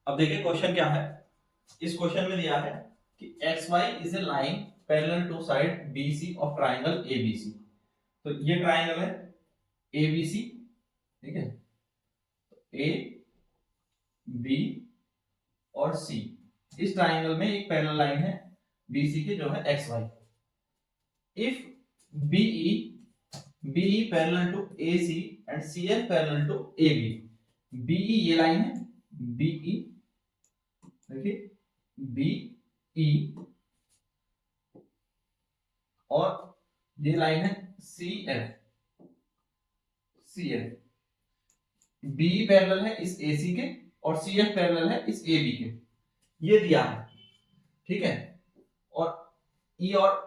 अब देखिए क्वेश्चन क्या है। इस क्वेश्चन में दिया है कि X Y is a line parallel to side B C of triangle A B C. तो ये ट्राइंगल है ए बी सी, ठीक है, ए बी और सी। इस ट्राइंगल में एक पैरेलल लाइन है बी सी के जो है X Y. If B E parallel to A C and C F parallel to A B. B E ये लाइन है बीई, देखिए बीई, और ये लाइन है सी एफ। बी पैरेलल है इस ए सी के और सी एफ पैरेलल है इस ए बी के, ये दिया है, ठीक है। और ई और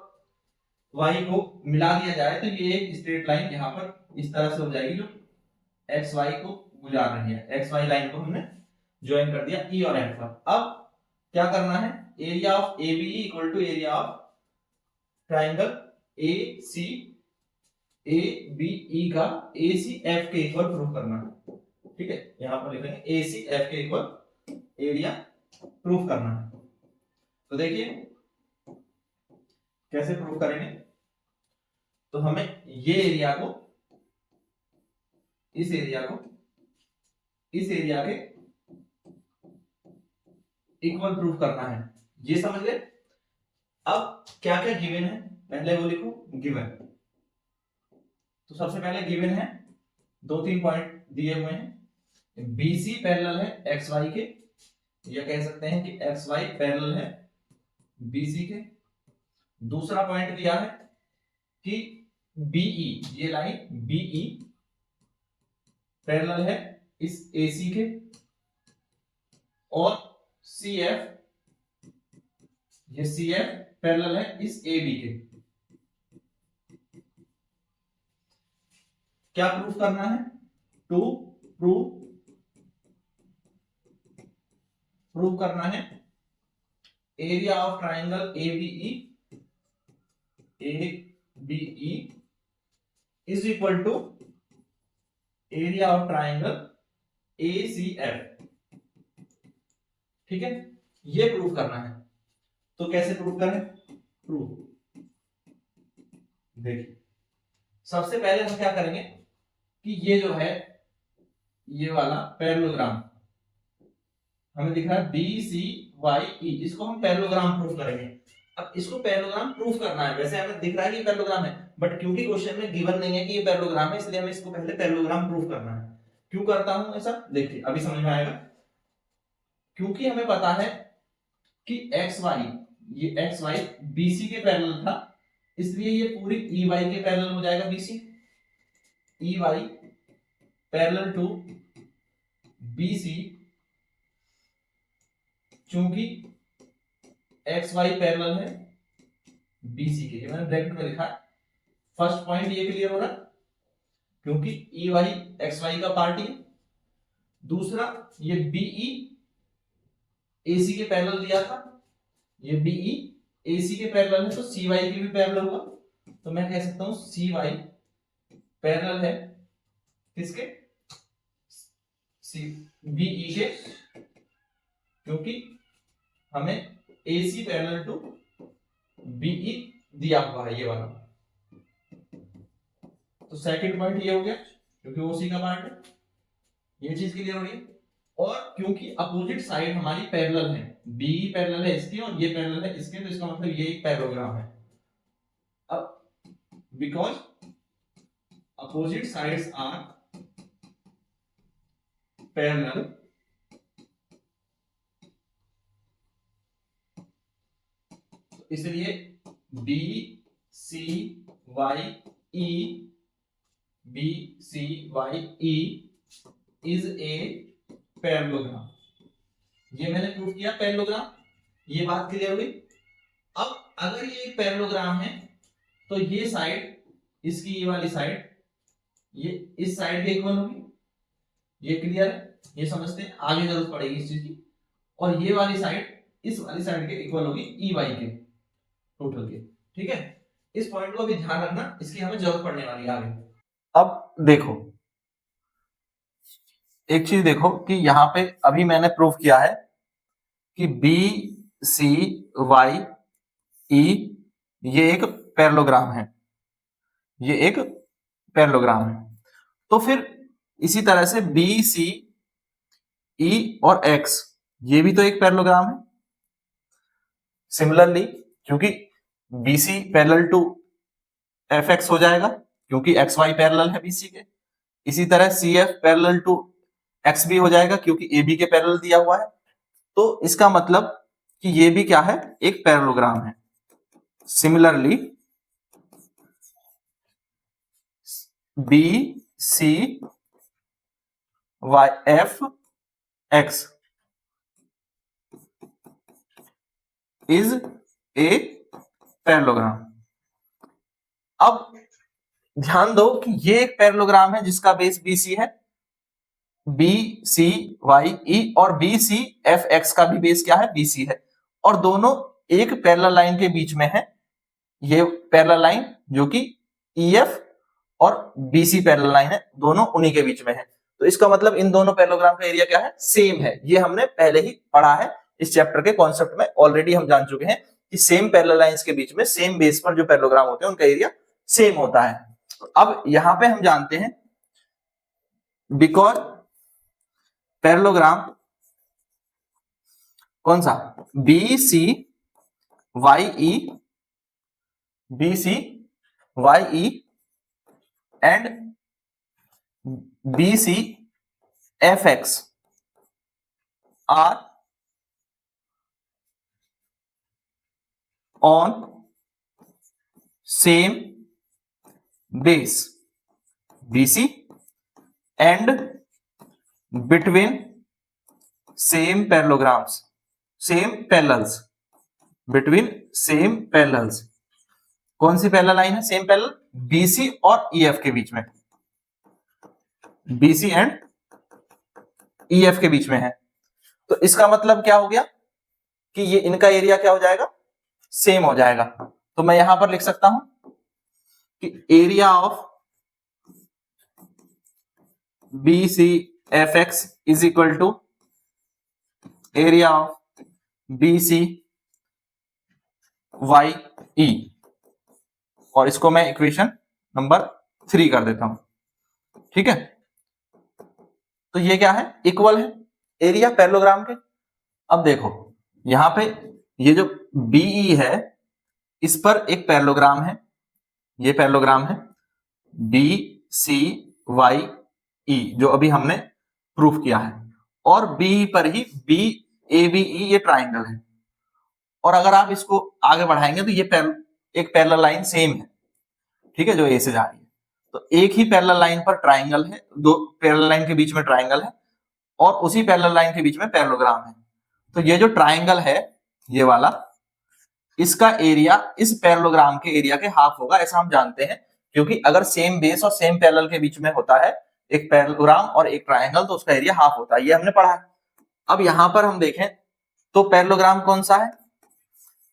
वाई को मिला दिया जाए तो ये एक स्ट्रेट लाइन यहाँ पर इस तरह से हो जाएगी जो एक्स वाई को गुजार रही है। एक्स वाई लाइन को हमने ज्वाइन कर दिया ई और एफ पर। अब क्या करना है, area of A B equal to area of triangle A C A B E का ए सी एफ के इक्वल प्रूव करना है, ठीक है। यहां पर लिखेंगे ए सी एफ के इक्वल एरिया प्रूव करना है। तो देखिए कैसे प्रूव करेंगे। तो हमें ये एरिया को इस एरिया के इक्वल प्रूव करना है, ये समझ गए। अब क्या क्या गिवन है पहले वो लिखो गिवन। तो सबसे पहले गिवन है 2-3 पॉइंट दिए हुए हैं। BC पैरेलल है एक्स वाई के, या कह सकते हैं कि एक्स वाई पैरेलल है BC के। दूसरा पॉइंट दिया है कि BE, ये लाइन BE पैरेलल है इस AC के, और CF, ये CF पैरेलल है इस AB के। क्या प्रूफ करना है, टू प्रूव करना है area of triangle ABE is equal to area of triangle ACF, ठीक है। ये प्रूव करना है। तो कैसे प्रूव करें, प्रूव देखिए सबसे पहले हम क्या करेंगे कि ये जो है ये वाला पैरेललोग्राम हमें दिख रहा है BCYE, इसको हम पैरेललोग्राम प्रूफ करेंगे। अब इसको पैरेललोग्राम प्रूफ करना है, वैसे हमें दिख रहा है कि पैरेललोग्राम है, बट क्योंकि क्वेश्चन में गिवन नहीं है कि ये पैरेललोग्राम है, इसलिए हमें इसको पहले पैरेललोग्राम प्रूफ करना है। क्यों करता हूं ऐसा, देखिए अभी समझ में आएगा। क्योंकि हमें पता है कि ये एक्स वाई BC के पैरेलल था, इसलिए ये पूरी EY के पैरेलल हो जाएगा BC। EY parallel to BC, चूंकि XY पैरेलल है BC के, ये मैंने ब्रैकेट में लिखा है। फर्स्ट पॉइंट ये क्लियर हो रहा है, क्योंकि EY XY का पार्ट है। दूसरा ये BE AC के पैरेलल दिया था, ये BE AC के पैरेलल है, तो CY के भी पैरेलल होगा। तो मैं कह सकता हूं CY पैरेलल है किसके, BE के, क्योंकि हमें AC पैरेलल टू BE दिया हुआ है ये वाला। तो सेकंड पॉइंट ये हो गया, क्योंकि वो सी का पार्ट है, ये चीज क्लियर हो रही है। और क्योंकि अपोजिट साइड हमारी पैरेलल है, BE पैरेलल है इसके और ये पैरेलल है इसके, तो इसका मतलब ये एक पैरेललोग्राम है। अब because opposite sides are parallel, इसलिए BCYE इज ए पैरेललोग्राम। ये मैंने प्रूफ किया पैरेललोग्राम, ये बात क्लियर हुई। अब अगर ये एक पैरेललोग्राम है तो ये साइड, इसकी ये वाली साइड ये इस साइड के इक्वल होगी, ये क्लियर है, ये समझते हैं, आगे जरूरत पड़ेगी इस चीज की। और ये वाली साइड इस वाली साइड के इक्वल होगी EY के टोटल के, ठीक है। इस पॉइंट को भी ध्यान रखना, इसकी हमें जरूरत पड़ने वाली है आगे। अब देखो एक चीज देखो कि यहाँ पे अभी मैंने प्रूफ किया है कि बी सी वाई ई ये एक पैरेललोग्राम है, ये एक पैरेललोग्राम है। तो फिर इसी तरह से बी सी ई और एक्स ये भी तो एक पैरेललोग्राम है। सिमिलरली क्योंकि B C parallel to F X हो जाएगा क्योंकि एक्स वाई पैरेलल है बीसी के। इसी तरह C F parallel to X भी हो जाएगा क्योंकि ए बी के पैरेलल दिया हुआ है। तो इसका मतलब कि ये भी क्या है, एक पैरेललोग्राम है। Similarly B C Y F X is a parallelogram. अब ध्यान दो कि ये एक पैरेललोग्राम है जिसका बेस बीसी है, बी सी वाई ई, और बी सी एफ एक्स का भी बेस क्या है, बीसी है, और दोनों एक पैरेलल लाइन के बीच में है। ये पैरेलल लाइन जो कि ईएफ और बीसी पैरेलल लाइन है, दोनों उन्हीं के बीच में है। तो इसका मतलब इन दोनों पैरेललोग्राम का एरिया क्या है, सेम है। ये हमने पहले ही पढ़ा है इस चैप्टर के कॉन्सेप्ट में, ऑलरेडी हम जान चुके हैं कि सेम पैरेलल लाइंस के बीच में सेम बेस पर जो पैरेललोग्राम होते हैं उनका एरिया सेम होता है। अब यहां पे हम जानते हैं बिकॉज पैरेललोग्राम कौन सा, B C Y E, B C Y E and B C F X are on same base BC and between same parallelograms, same parallels, between same parallels। कौन सी पैरेलल लाइन है, same parallel, BC और EF के बीच में, BC and EF के बीच में है। तो इसका मतलब क्या हो गया कि ये इनका एरिया क्या हो जाएगा, सेम हो जाएगा। तो मैं यहां पर लिख सकता हूं कि area of BCFX is equal to area of BCYE, और इसको मैं इक्वेशन नंबर 3 कर देता हूं। ठीक है, तो ये क्या है, इक्वल है एरिया पैरेललोग्राम के। अब देखो यहां पे ये जो BE है इस पर एक पैरेललोग्राम है, ये पैरेललोग्राम है BCYE जो अभी हमने प्रूफ किया है, और बी पर ही BABE ये ट्राइंगल है। और अगर आप इसको आगे बढ़ाएंगे तो ये एक पैरेलल लाइन सेम है, ठीक है, जो ए से जा रही है। तो एक ही पैरेलल लाइन पर ट्राइंगल है, दो पैरेलल लाइन के बीच में ट्राइंगल है, और उसी पैरेलल लाइन के बीच में पैरेललोग्राम है। तो ये जो ट्राइंगल है ये वाला, इसका एरिया इस पैरेललोग्राम के एरिया के हाफ होगा, ऐसा हम जानते हैं, क्योंकि अगर सेम बेस और सेम पैरेलल के बीच में होता है एक पैरेललोग्राम और एक ट्राइंगल तो उसका एरिया हाफ होता है, ये हमने पढ़ा है। अब यहां पर हम देखें तो पैरेललोग्राम कौन सा है,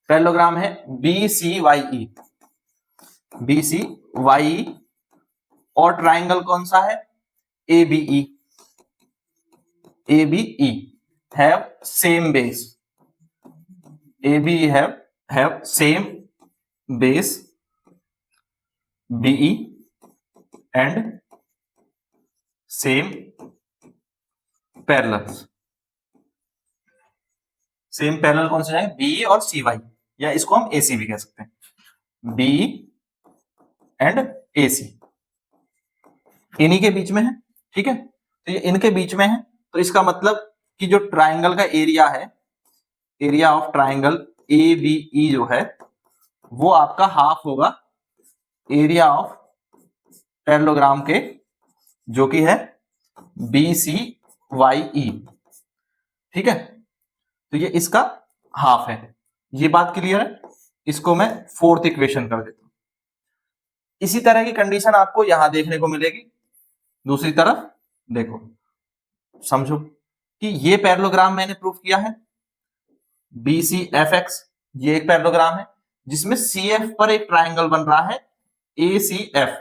पैरेललोग्राम है BCYE, BCYE, और ट्राइंगल कौन सा है, ABE, ABE have same base, ABE have same base BE and same parallels। Same parallel कौन सा है, BE और CY, या इसको हम AC भी कह सकते हैं, BE एंड AC इन्हीं के बीच में है। ठीक है, तो ये इनके बीच में है, तो इसका मतलब कि जो ट्राइंगल का एरिया है, एरिया ऑफ ट्राइंगल ABE जो है वो आपका हाफ होगा एरिया ऑफ पैरेललोग्राम के, जो कि है BCYE। ठीक है, तो ये इसका हाफ है, ये बात क्लियर है। इसको मैं फोर्थ इक्वेशन कर देता हूं। इसी तरह की कंडीशन आपको यहां देखने को मिलेगी। दूसरी तरफ देखो, समझो कि ये पैरेललोग्राम मैंने प्रूफ किया है BCFX, ये एक पैरेललोग्राम है जिसमें CF पर एक ट्राइंगल बन रहा है ACF,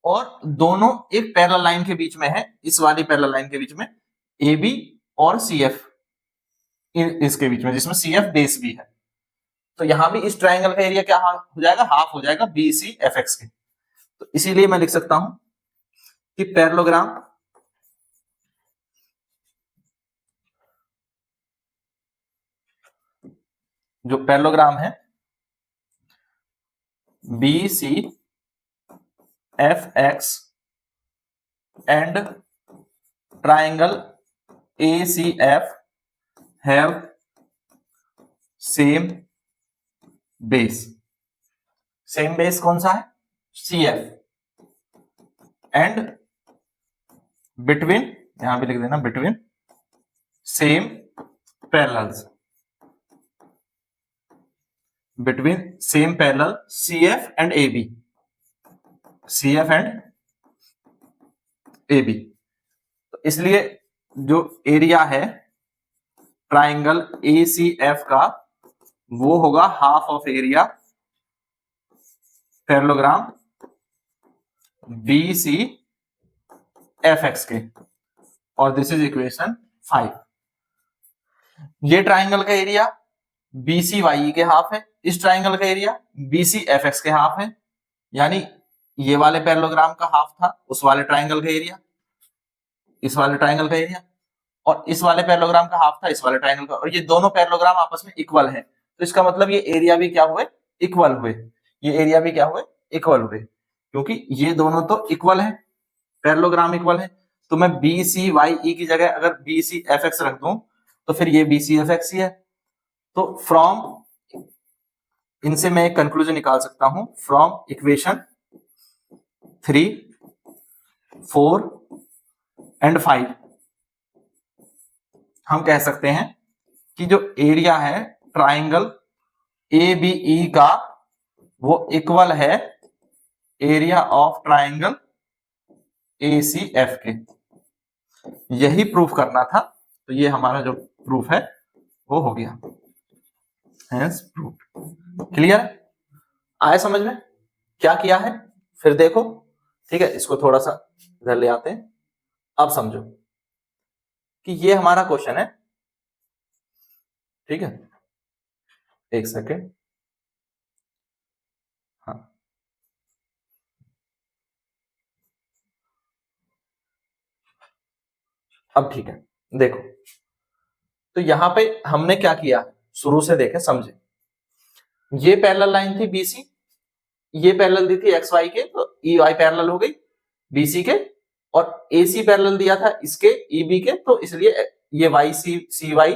और दोनों एक पैरेलल लाइन के बीच में है, इस वाली पैरेलल लाइन के बीच में AB और CF, इसके बीच में, जिसमें CF बेस भी है। तो यहां भी इस ट्राइंगल का एरिया क्या हो जाएगा, हाफ हो जाएगा BCFX के। तो इसीलिए मैं लिख सकता हूं कि पैरेललोग्राम जो पैरेललोग्राम है BCFX and triangle ACF have same base. Same base कौन सा है, CF, एंड बिटवीन, यहां भी लिख देना between same parallels, between same parallel CF and AB, CF and AB। तो इसलिए जो एरिया है ट्राइंगल ACF का वो होगा half of area parallelogram BCFX के, और दिस इज इक्वेशन 5। ये ट्राइंगल का एरिया BCYE के हाफ है, इस ट्राइंगल का एरिया BCFX के हाफ है, यानी ये वाले पैरेललोग्राम का हाफ था उस वाले ट्राइंगल का एरिया, इस वाले ट्राइंगल का एरिया, और इस वाले पैरेललोग्राम का हाफ था इस वाले ट्राइंगल का, और ये दोनों पैरेललोग्राम आपस में इक्वल है। तो इसका मतलब ये एरिया भी क्या हुए, इक्वल हुए, ये एरिया भी क्या हुए, इक्वल हुए, क्योंकि ये दोनों तो इक्वल है, पैरेललोग्राम इक्वल है। तो मैं BCYE की जगह अगर BCFX रख दूं तो फिर ये BCFX ही है। तो फ्रॉम, इनसे मैं एक कंक्लूजन निकाल सकता हूं, फ्रॉम इक्वेशन 3, 4 एंड 5 हम कह सकते हैं कि जो एरिया है ट्राइंगल ABE का वो इक्वल है एरिया ऑफ ट्राइंगल ACF के। यही प्रूफ करना था, तो ये हमारा जो प्रूफ है वो हो गया, हैंस प्रूफ। क्लियर आया समझ में क्या किया है, फिर देखो, ठीक है। इसको थोड़ा सा इधर ले आते हैं। अब समझो कि ये हमारा क्वेश्चन है, ठीक है, एक सेकेंड, हाँ, अब ठीक है। देखो तो यहां पे हमने क्या किया, शुरू से देखें समझे। ये पैरेलल लाइन थी BC, ये पैरेलल दी थी XY के, तो EY पैरेलल हो गई BC के, और AC पैरेलल दिया था इसके EB के, तो इसलिए ये YCY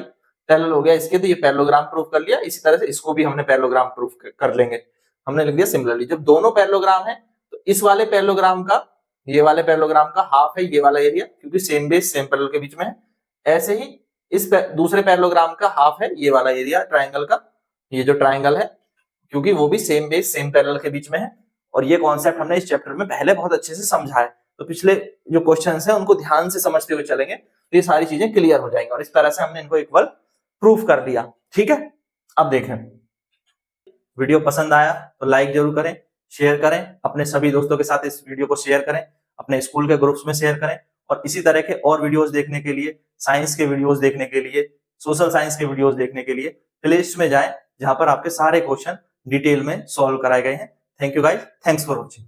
पैरेलल हो गया इसके, तो ये पैरेललोग्राम प्रूफ कर लिया। इसी तरह से इसको भी हमने पैरेललोग्राम प्रूफ कर लेंगे। हमने लिख दिया सिमिलरली, जब दोनों पैरेललोग्राम है तो इस वाले पैरेललोग्राम का, ये वाले पैरेललोग्राम का हाफ है ये वाला एरिया, क्योंकि सेम बेस सेम पैरेलल के बीच में है। ऐसे ही इस दूसरे पैरेललोग्राम का हाफ है ये वाला एरिया ट्राइंगल का, ये जो ट्राइंगल है, क्योंकि वो भी सेम बेस सेम पैरेलल के बीच में है। और ये कॉन्सेप्ट हमने इस चैप्टर में पहले बहुत अच्छे से समझा है, तो पिछले जो क्वेश्चंस हैं उनको ध्यान से समझते हुए चलेंगे तो ये सारी चीजें क्लियर हो जाएंगी, और इस तरह से हमने इनको इक्वल प्रूफ कर दिया। ठीक है, अब देखें, वीडियो पसंद आया तो लाइक जरूर करें, शेयर करें, अपने सभी दोस्तों के साथ इस वीडियो को शेयर करें, अपने स्कूल के ग्रुप्स में शेयर करें, और इसी तरह के और वीडियोस देखने के लिए, साइंस के वीडियोस देखने के लिए, सोशल साइंस के वीडियोस देखने के लिए प्लेलिस्ट में जाएं, जहां पर आपके सारे क्वेश्चन डिटेल में सॉल्व कराए गए हैं। Thank you guys, thanks for watching.